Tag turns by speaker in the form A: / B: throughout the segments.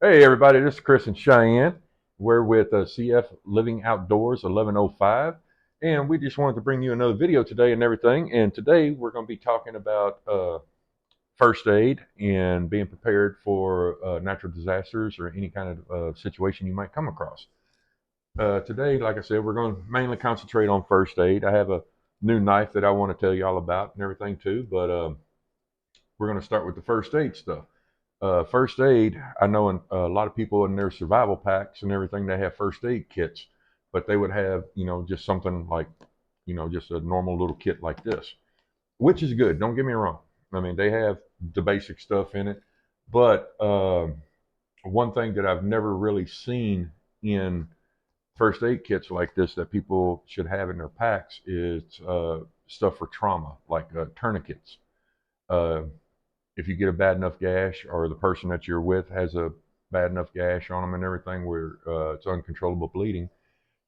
A: Hey everybody, this is Chris and Cheyenne. We're with CF Living Outdoors 1105, and we just wanted to bring you another video today and everything. And today we're going to be talking about first aid and being prepared for natural disasters or any kind of situation you might come across. Today, like I said, we're going to mainly concentrate on first aid. I have a new knife that I want to tell you all about and everything too, but we're going to start with the first aid stuff. First aid, I know a lot of people in their survival packs and everything, they have first aid kits, but they would have, just something like, just a normal little kit like this, which is good. Don't get me wrong. I mean, they have the basic stuff in it, but one thing that I've never really seen in first aid kits like this that people should have in their packs is stuff for trauma, like tourniquets. Uh, if you get a bad enough gash or the person that you're with has a bad enough gash on them and everything where it's uncontrollable bleeding,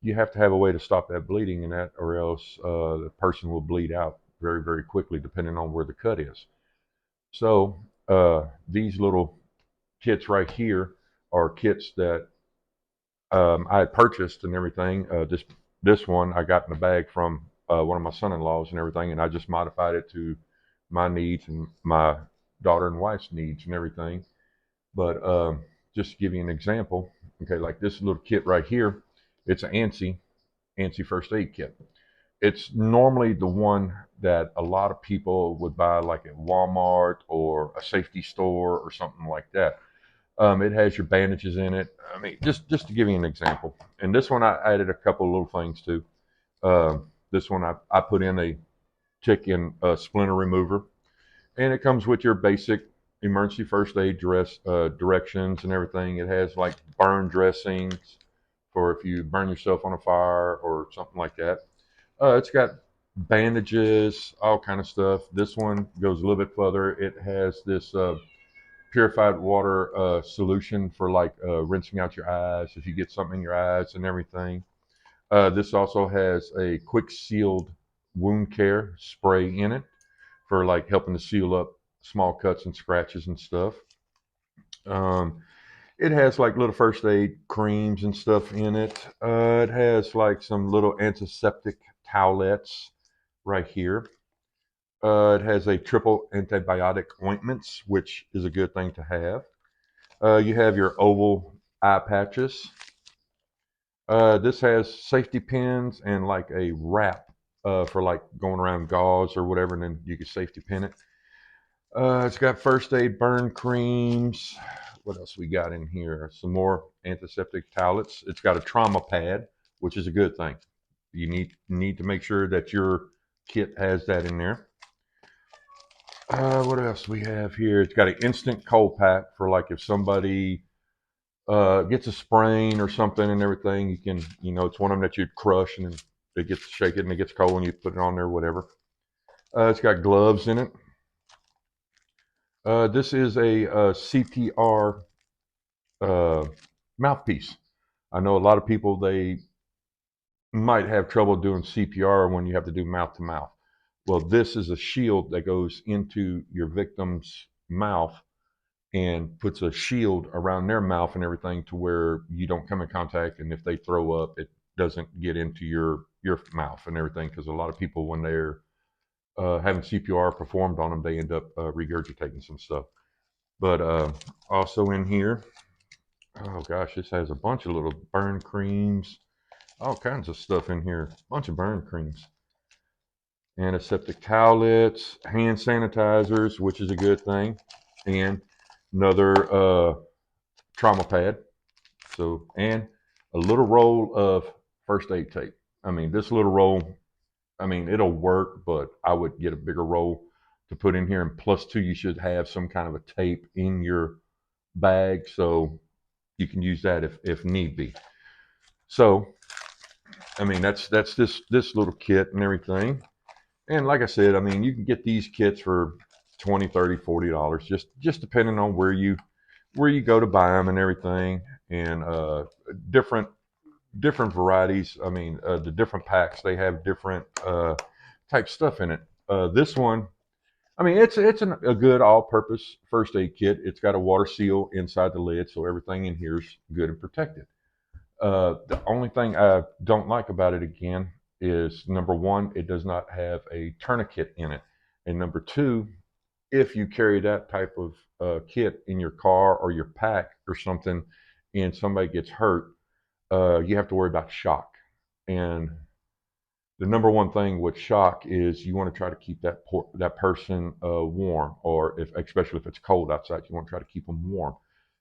A: you have to have a way to stop that bleeding and that, or else the person will bleed out very, very quickly depending on where the cut is. So these little kits right here are kits that I had purchased and everything. This one I got in a bag from one of my son-in-laws and everything, and I just modified it to my needs and my daughter and wife's needs and everything. But just to give you an example, okay, like this little kit right here, it's an ANSI first aid kit. It's normally the one that a lot of people would buy like at Walmart or a safety store or something like that. It has your bandages in it. I mean, just to give you an example. And this one I added a couple of little things to. This one I put in a tick and splinter remover, and it comes with your basic emergency first aid directions and everything. It has like burn dressings for if you burn yourself on a fire or something like that. It's got bandages, all kind of stuff. This one goes a little bit further. It has this purified water solution for like rinsing out your eyes if you get something in your eyes and everything. This also has a quick sealed wound care spray in it for like helping to seal up small cuts and scratches and stuff. Um, it has like little first aid creams and stuff in it. It has like some little antiseptic towelettes right here. It has a triple antibiotic ointments, which is a good thing to have. You have your oval eye patches. This has safety pins and like a wrap for like going around gauze or whatever, and then you can safety pin it. It's got first aid burn creams. What else we got in here? Some more antiseptic towelettes. It's got a trauma pad, which is a good thing. You need to make sure that your kit has that in there. What else we have here? It's got an instant cold pack for like if somebody gets a sprain or something and everything. You can, it's one of them that you'd crush and then it gets shaken and it gets cold and you put it on there, whatever. It's got gloves in it. This is a, CPR uh, mouthpiece. I know a lot of people they might have trouble doing CPR when you have to do mouth to mouth. Well, this is a shield that goes into your victim's mouth and puts a shield around their mouth and everything to where you don't come in contact, and if they throw up, it doesn't get into your mouth and everything. Because a lot of people, when they're having CPR performed on them, they end up regurgitating some stuff. But also in here, oh gosh, this has a bunch of little burn creams, all kinds of stuff in here. Bunch of burn creams, antiseptic towelettes, hand sanitizers, which is a good thing, and another trauma pad. So, and a little roll of first aid tape. I mean, this little roll, I mean, it'll work, but I would get a bigger roll to put in here. And plus, two, you should have some kind of a tape in your bag so you can use that if need be. So, I mean, that's this little kit and everything. And like I said, I mean, you can get these kits for 20, 30, $40, just depending on where you go to buy them and everything, and different different varieties. I mean, the different packs they have different type stuff in it. This one I mean, a good all-purpose first aid kit. It's got a water seal inside the lid, so everything in here is good and protected. The only thing I don't like about it again is number one, it does not have a tourniquet in it, and number two, if you carry that type of kit in your car or your pack or something, and somebody gets hurt, you have to worry about shock. And the number one thing with shock is you want to try to keep that person warm, or if especially if it's cold outside, you want to try to keep them warm.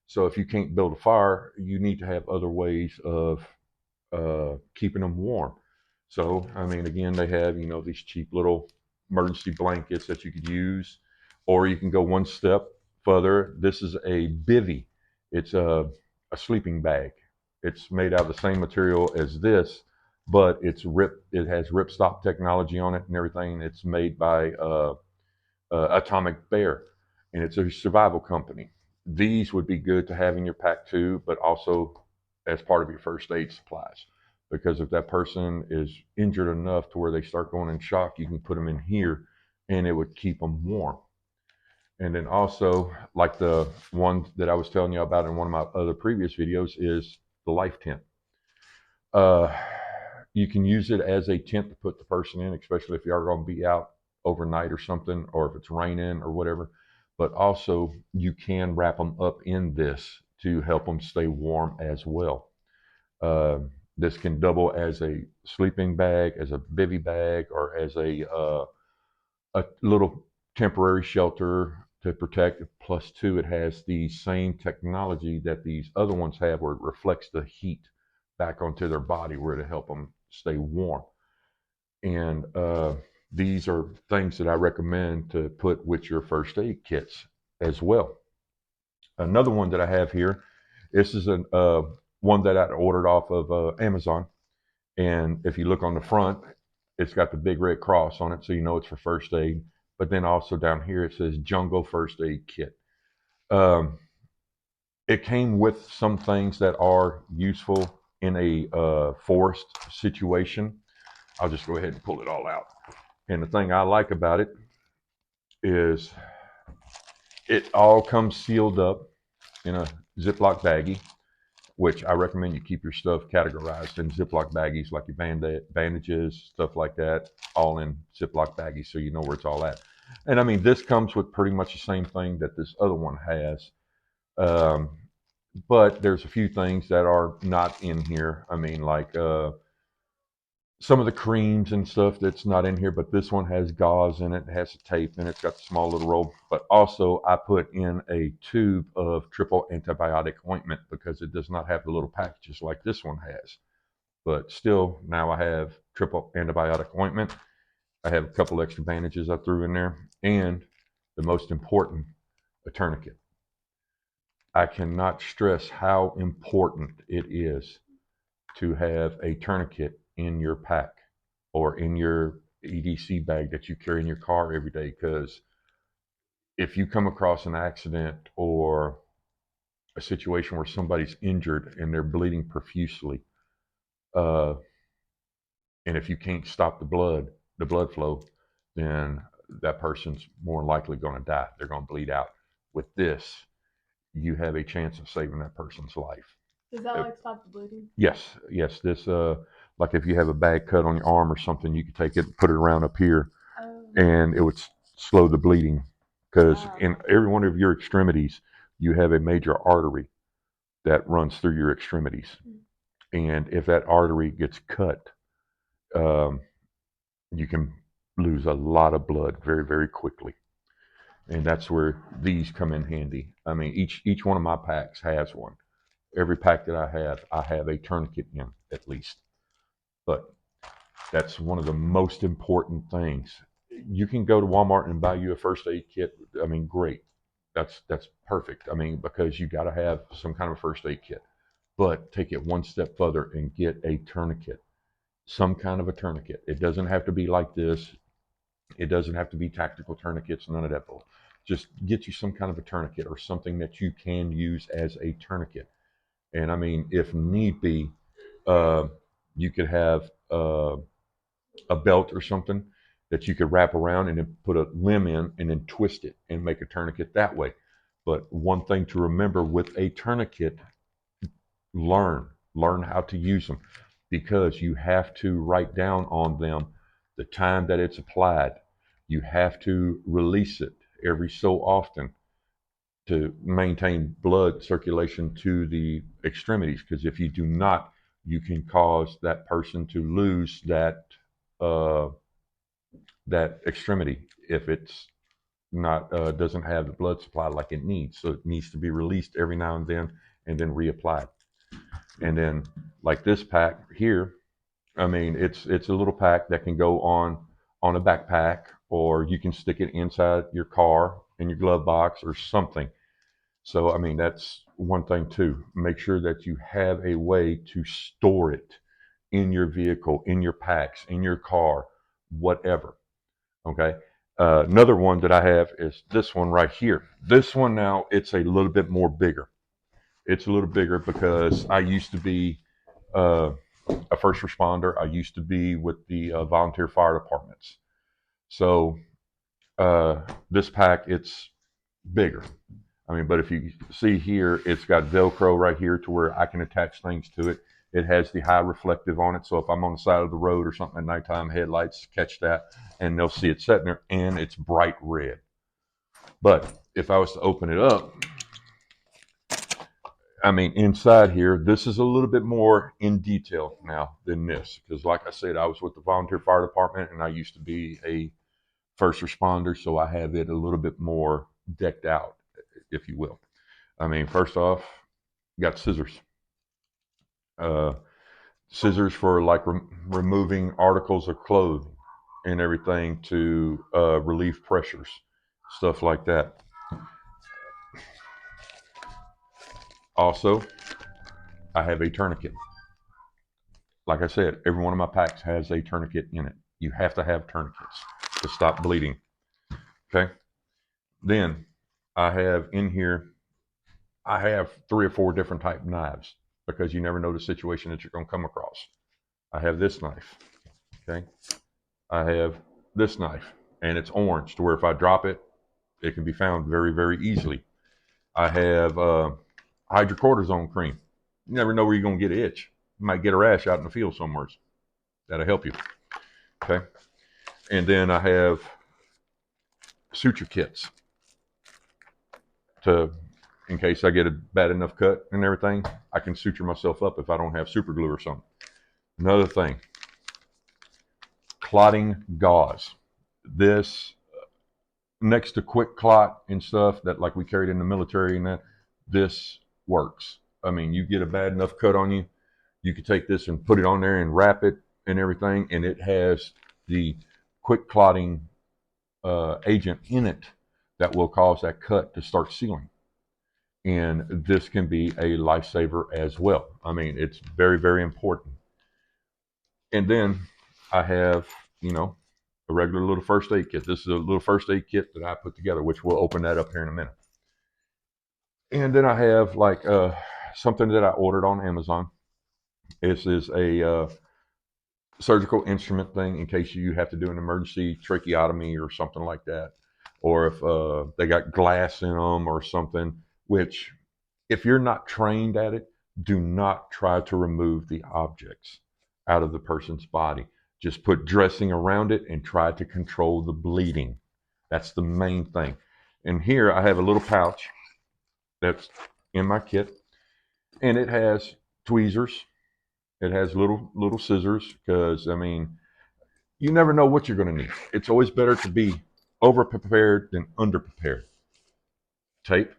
A: So if you can't build a fire, you need to have other ways of keeping them warm. So I mean, again, they have these cheap little emergency blankets that you could use, or you can go one step further. This is a bivy. It's a sleeping bag. It's made out of the same material as this, but it has ripstop technology on it and everything. It's made by Atomic Bear, and it's a survival company. These would be good to have in your pack too, but also as part of your first aid supplies. Because if that person is injured enough to where they start going in shock, you can put them in here and it would keep them warm. And then also, like the one that I was telling you about in one of my other previous videos, is the life tent. Uh, you can use it as a tent to put the person in, especially if you are going to be out overnight or something, or if it's raining or whatever. But also, you can wrap them up in this to help them stay warm as well. Uh, this can double as a sleeping bag, as a bivy bag, or as a little temporary shelter to protect. Plus, two, it has the same technology that these other ones have, where it reflects the heat back onto their body, where to help them stay warm. And these are things that I recommend to put with your first aid kits as well. Another one that I have here, this is one that I ordered off of Amazon. And if you look on the front, it's got the big red cross on it, so you know it's for first aid. But then also down here, it says Jungle First Aid Kit. Um, it came with some things that are useful in a forest situation. I'll just go ahead and pull it all out. And the thing I like about it is it all comes sealed up in a Ziploc baggie, which I recommend you keep your stuff categorized in Ziploc baggies, like your bandages, stuff like that, all in Ziploc baggies, so you know where it's all at. And I mean, this comes with pretty much the same thing that this other one has. Um, but there's a few things that are not in here. I mean, like some of the creams and stuff that's not in here, but this one has gauze in it, it has a tape in it, it's got the small little roll. But also, I put in a tube of triple antibiotic ointment because it does not have the little packages like this one has. But still, now I have triple antibiotic ointment. I have a couple extra bandages I threw in there, and the most important, a tourniquet. I cannot stress how important it is to have a tourniquet in your pack or in your EDC bag that you carry in your car every day. Because if you come across an accident or a situation where somebody's injured and they're bleeding profusely, uh, and if you can't stop the blood flow, then that person's more likely going to die. They're going to bleed out. With this, you have a chance of saving that person's life.
B: Does that like stop the bleeding?
A: Yes, yes. This, like if you have a bad cut on your arm or something, you could take it, and put it around up here,
B: Oh.
A: and it would slow the bleeding. Because
B: Wow.
A: in every one of your extremities, you have a major artery that runs through your extremities, and if that artery gets cut, um, you can lose a lot of blood very, very quickly. And that's where these come in handy. I mean, each one of my packs has one. Every pack that I have a tourniquet in at least. But that's one of the most important things. You can go to Walmart and buy you a first aid kit. I mean, great. That's perfect. I mean, because you got to have some kind of first aid kit. But take it one step further and get a tourniquet. Some kind of a tourniquet. It doesn't have to be like this. It doesn't have to be tactical tourniquets, none of that. Just get you some kind of a tourniquet or something that you can use as a tourniquet. And I mean, if need be, uh, you could have a belt or something that you could wrap around and then put a limb in and then twist it and make a tourniquet that way. But one thing to remember with a tourniquet, learn how to use them, because you have to write down on them the time that it's applied. You have to release it every so often to maintain blood circulation to the extremities, because if you do not, you can cause that person to lose uh, that extremity if it's not doesn't have the blood supply like it needs. So it needs to be released every now and then reapplied. And then like this pack here, I mean, it's a little pack that can go on a backpack, or you can stick it inside your car in your glove box or something. So I mean, that's one thing too. Make sure that you have a way to store it in your vehicle, in your packs, in your car, whatever. Okay. Another one that I have is this one right here. This one now, it's a little bit more bigger. It's a little bigger because I used to be uh, a first responder. I used to be with the volunteer fire departments. So this pack, it's bigger. I mean, but if you see here, it's got Velcro right here to where I can attach things to it. It has the high reflective on it. So if I'm on the side of the road or something at nighttime, headlights catch that and they'll see it sitting there, and it's bright red. But if I was to open it up, I mean, inside here, this is a little bit more in detail now than this. Because like I said, I was with the volunteer fire department and I used to be a first responder. So I have it a little bit more decked out, if you will. I mean, first off, got scissors. Uh, Scissors for like removing articles of clothing and everything to relieve pressures, stuff like that. Also, I have a tourniquet. Like I said, every one of my packs has a tourniquet in it. You have to have tourniquets to stop bleeding. Okay. Then I have in here, I have 3 or 4 different type knives, because you never know the situation that you're going to come across. I have this knife. Okay. I have this knife, and it's orange to where if I drop it, it can be found very, very easily. I have hydrocortisone cream. You never know where you're going to get an itch. You might get a rash out in the field somewhere. That'll help you. Okay. And then I have suture kits to, in case I get a bad enough cut and everything, I can suture myself up if I don't have super glue or something. Another thing, clotting gauze. This next to quick clot and stuff that like we carried in the military and that, this works. I mean, you get a bad enough cut on you, you could take this and put it on there and wrap it and everything, and it has the quick clotting agent in it that will cause that cut to start sealing. And this can be a lifesaver as well. I mean, it's very, very important. And then I have, a regular little first aid kit. This is a little first aid kit that I put together, which we'll open that up here in a minute. And then I have like something that I ordered on Amazon. This is a surgical instrument thing in case you have to do an emergency tracheotomy or something like that. Or if they got glass in them or something, which if you're not trained at it, do not try to remove the objects out of the person's body. Just put dressing around it and try to control the bleeding. That's the main thing. And here I have a little pouch that's in my kit, and it has tweezers. It has little scissors, because I mean, you never know what you're going to need. It's always better to be over prepared than under prepared. Tape.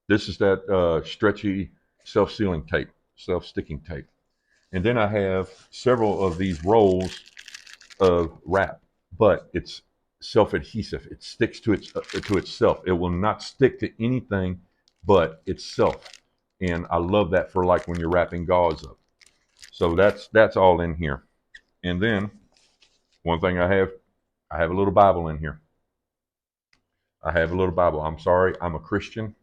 A: This is that stretchy self-sealing tape, self-sticking tape. And then I have several of these rolls of wrap, but it's self-adhesive. It sticks to itself. It will not stick to anything but itself. And I love that for like when you're wrapping gauze up. So that's all in here. And then one thing I have a little Bible in here. I have a little Bible. I'm sorry, I'm a Christian.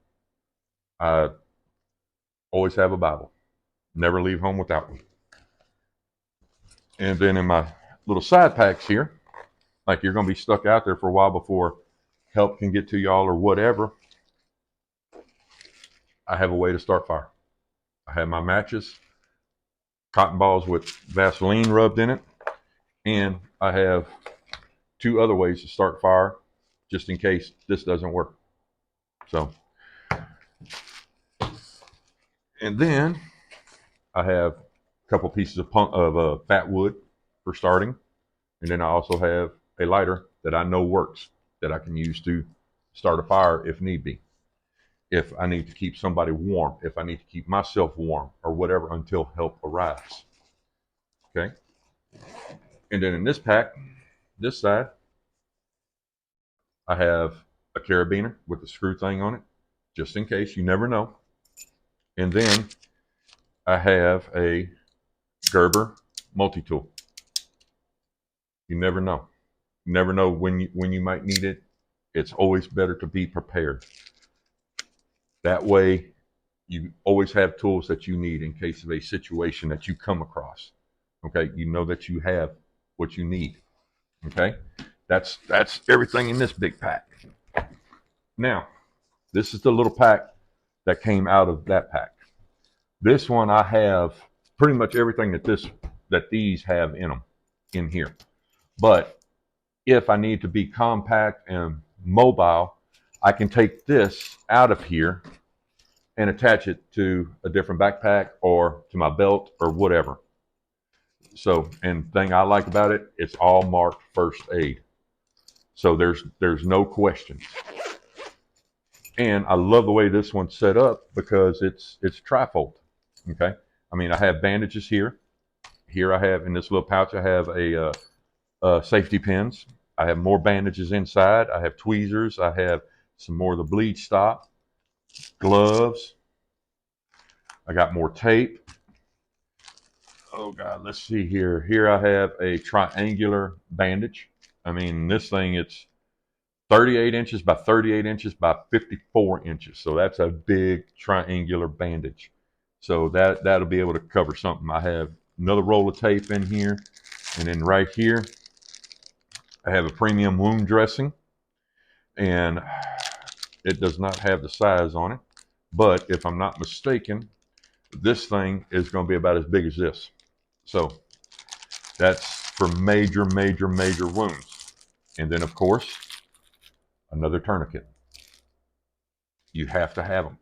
A: I always have a Bible. Never leave home without one. And then in my little side packs here, like you're going to be stuck out there for a while before help can get to y'all or whatever, I have a way to start fire. I have my matches, cotton balls with Vaseline rubbed in it, and I have two other ways to start fire just in case this doesn't work. So, and then I have a couple pieces of fat wood for starting, and then I also have a lighter that I know works that I can use to start a fire if need be. If I need to keep somebody warm, if I need to keep myself warm, or whatever until help arrives. Okay. And then in this pack, this side, I have a carabiner with the screw thing on it, just in case, you never know. And then I have a Gerber multi-tool. You never know. You never know when you might need it. It's always better to be prepared. That way, you always have tools that you need in case of a situation that you come across. Okay, you know that you have what you need. Okay, that's everything in this big pack. Now, this is the little pack that came out of that pack. This one I have pretty much everything that these have in them in here. But if I need to be compact and mobile, I can take this out of here and attach it to a different backpack or to my belt or whatever. So, and the thing I like about it, it's all marked first aid. So there's no questions. And I love the way this one's set up because it's trifold. Okay, I mean I have bandages here. Here I have in this little pouch I have a safety pins. I have more bandages inside. I have tweezers. I have some more of the bleed stop, gloves. I got more tape. Oh God, let's see here. Here I have a triangular bandage. I mean, this thing, it's 38 inches by 38 inches by 54 inches. So that's a big triangular bandage. So that'll be able to cover something. I have another roll of tape in here. And then right here, I have a premium wound dressing. And it does not have the size on it. But if I'm not mistaken, this thing is going to be about as big as this. So that's for major, major, major wounds. And then, of course, another tourniquet. You have to have them.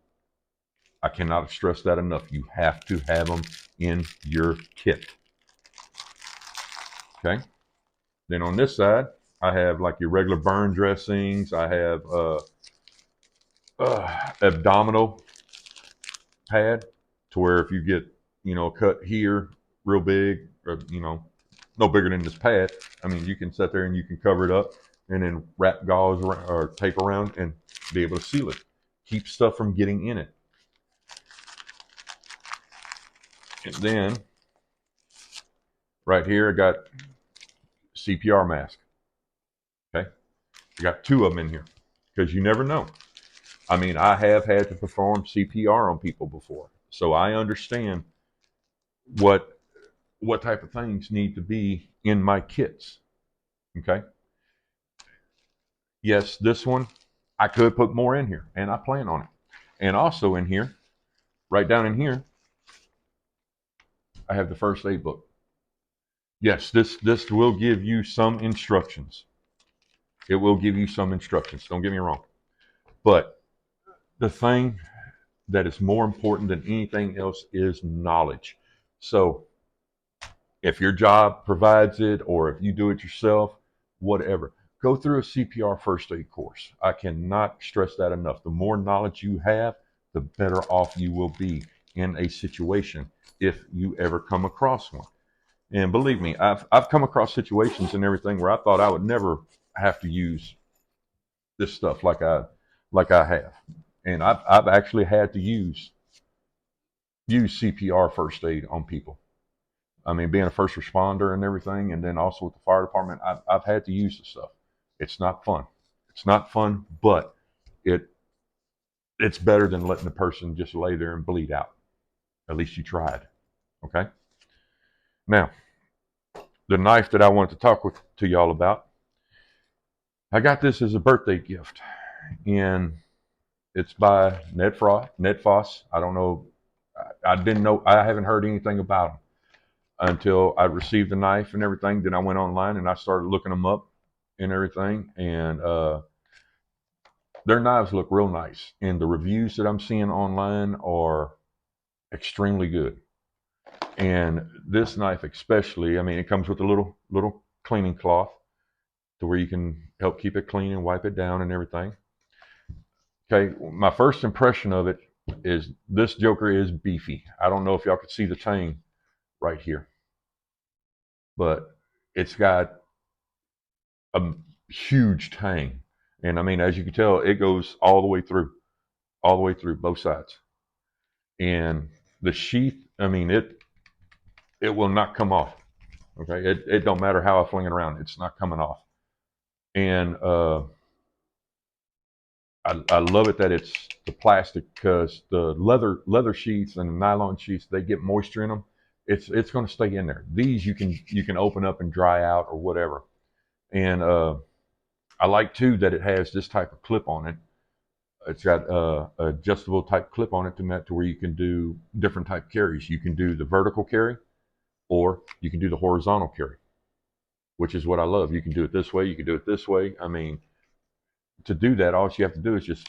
A: I cannot stress that enough. You have to have them in your kit. Okay. Then on this side, I have like your regular burn dressings. I have abdominal pad to where if you get, a cut here real big, or, no bigger than this pad, I mean, you can sit there and you can cover it up and then wrap gauze or tape around and be able to seal it. Keep stuff from getting in it. And then right here, I got CPR mask. Okay. I got two of them in here because you never know. I mean, I have had to perform CPR on people before, so I understand what type of things need to be in my kits. Okay. Yes, this one, I could put more in here, and I plan on it. And also in here, right down in here, I have the first aid book. Yes, this will give you some instructions. It will give you some instructions. Don't get me wrong. But the thing that is more important than anything else is knowledge. So if your job provides it, or if you do it yourself, whatever, go through a CPR first aid course. I cannot stress that enough. The more knowledge you have, the better off you will be in a situation if you ever come across one. And believe me, I've come across situations and everything where I thought I would never have to use this stuff like I have. And I've actually had to use CPR first aid on people. I mean, being a first responder and everything, and then also with the fire department, I've had to use this stuff. It's not fun. It's not fun, but it's better than letting the person just lay there and bleed out. At least you tried. Okay? Now, the knife that I wanted to talk to y'all about I got this as a birthday gift, and it's by Ned Foss. I don't know. I didn't know. I haven't heard anything about him until I received the knife and everything. Then I went online and I started looking them up and everything. And their knives look real nice. And the reviews that I'm seeing online are extremely good. And this knife, especially, I mean, it comes with a little cleaning cloth to where you can help keep it clean and wipe it down and everything. Okay, my first impression of it is this joker is beefy. I don't know if y'all could see the tang right here, but it's got a huge tang. And I mean, as you can tell, it goes all the way through both sides. And the sheath, I mean, it will not come off. Okay, it don't matter how I fling it around, it's not coming off. And I love it that it's the plastic, because the leather sheaths and the nylon sheaths, they get moisture in them. It's going to stay in there. These you can open up and dry out or whatever. And I like too that it has this type of clip on it. It's got adjustable type clip on it to where you can do different type carries. You can do the vertical carry, or you can do the horizontal carry, which is what I love. You can do it this way. You can do it this way. I mean, to do that, all you have to do is just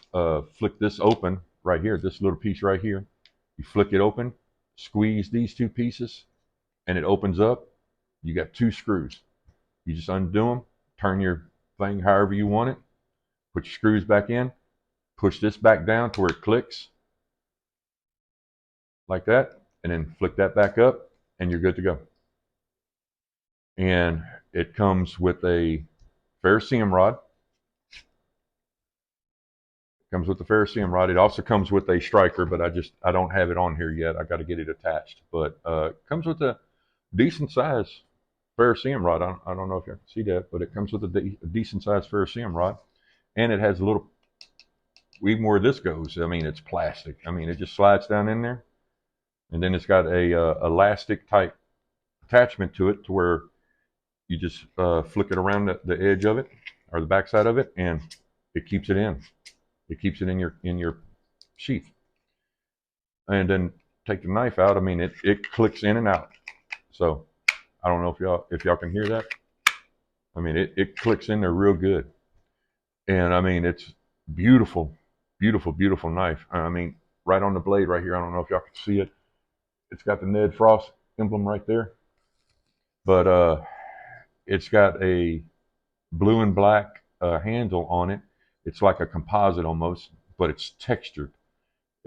A: flick this open right here, this little piece right here. You flick it open, squeeze these two pieces, and it opens up. You got two screws. You just undo them, turn your thing however you want it, put your screws back in, push this back down to where it clicks like that, and then flick that back up, and you're good to go. And it comes with a ferrocerium rod. Comes with the ferrocerium rod. It also comes with a striker, but I don't have it on here yet. I got to get it attached. But it comes with a decent size ferrocerium rod. I don't know if you can see that, but it comes with a decent size ferrocerium rod, and it has a little. Even where this goes, I mean, it's plastic. I mean, it just slides down in there, and then it's got a elastic type attachment to it, to where you just flick it around the edge of it or the backside of it, and it keeps it in. It keeps it in your sheath. And then take the knife out. I mean, it clicks in and out. So I don't know if y'all can hear that. I mean, it clicks in there real good. And I mean, it's beautiful, beautiful, beautiful knife. I mean, right on the blade right here. I don't know if y'all can see it. It's got the Ned Foss emblem right there. But it's got a blue and black handle on it. It's like a composite almost, but it's textured.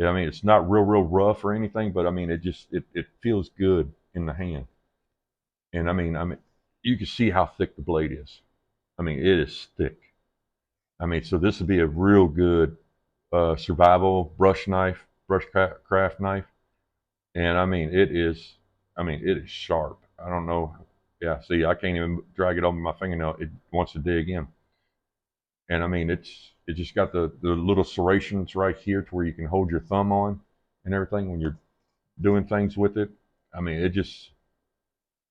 A: I mean, it's not real rough or anything, but I mean, it feels good in the hand. And I mean, you can see how thick the blade is. I mean, it is thick. I mean, so this would be a real good survival brush craft knife. And I mean, it is sharp. I don't know. Yeah, see, I can't even drag it over my fingernail. It wants to dig in. And I mean, it just got the little serrations right here to where you can hold your thumb on and everything when you're doing things with it. I mean, it just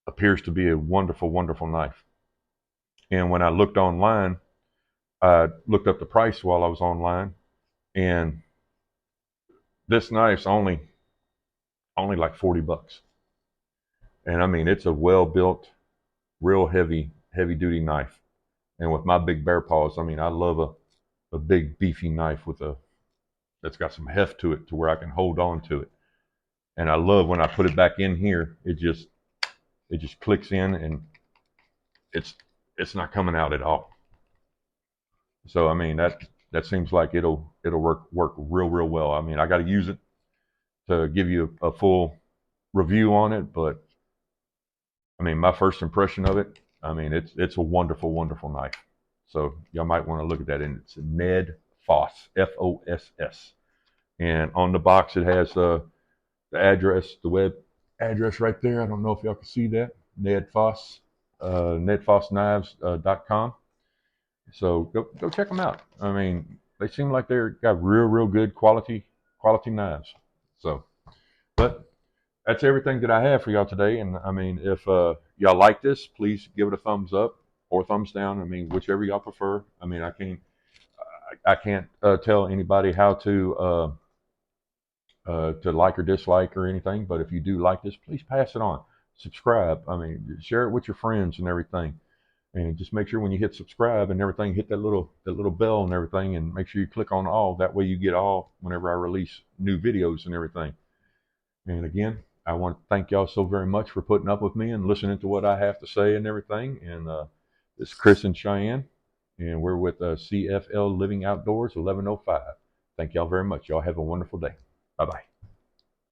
A: appears to be a wonderful, wonderful knife. And when I looked online, I looked up the price while I was online, and this knife's only like $40. And I mean, it's a well built, real heavy duty knife. And with my big bear paws, I mean, I love a big beefy knife that's got some heft to it, to where I can hold on to it. And I love when I put it back in here, it just clicks in, and it's not coming out at all. So I mean, that seems like it'll work real well. I mean, I got to use it to give you a full review on it, but I mean, my first impression of it, I mean, it's a wonderful knife. So y'all might want to look at that. And it's Ned Foss, Foss. And on the box, it has the address, the web address right there. I don't know if y'all can see that. Ned Foss, nedfossknives.com. So go check them out. I mean, they seem like they're got real good quality knives. So, but that's everything that I have for y'all today. And I mean, if y'all like this, please give it a thumbs up, or thumbs down. I mean, whichever y'all prefer. I mean, I can't tell anybody how to like or dislike or anything. But if you do like this, please pass it on. Subscribe. I mean, share it with your friends and everything. And just make sure when you hit subscribe and everything, hit that little bell and everything, and make sure you click on all. That way you get all whenever I release new videos and everything. And again, I want to thank y'all so very much for putting up with me and listening to what I have to say and everything. And this is Chris and Cheyenne, and we're with CFL Living Outdoors 1105. Thank y'all very much. Y'all have a wonderful day. Bye-bye.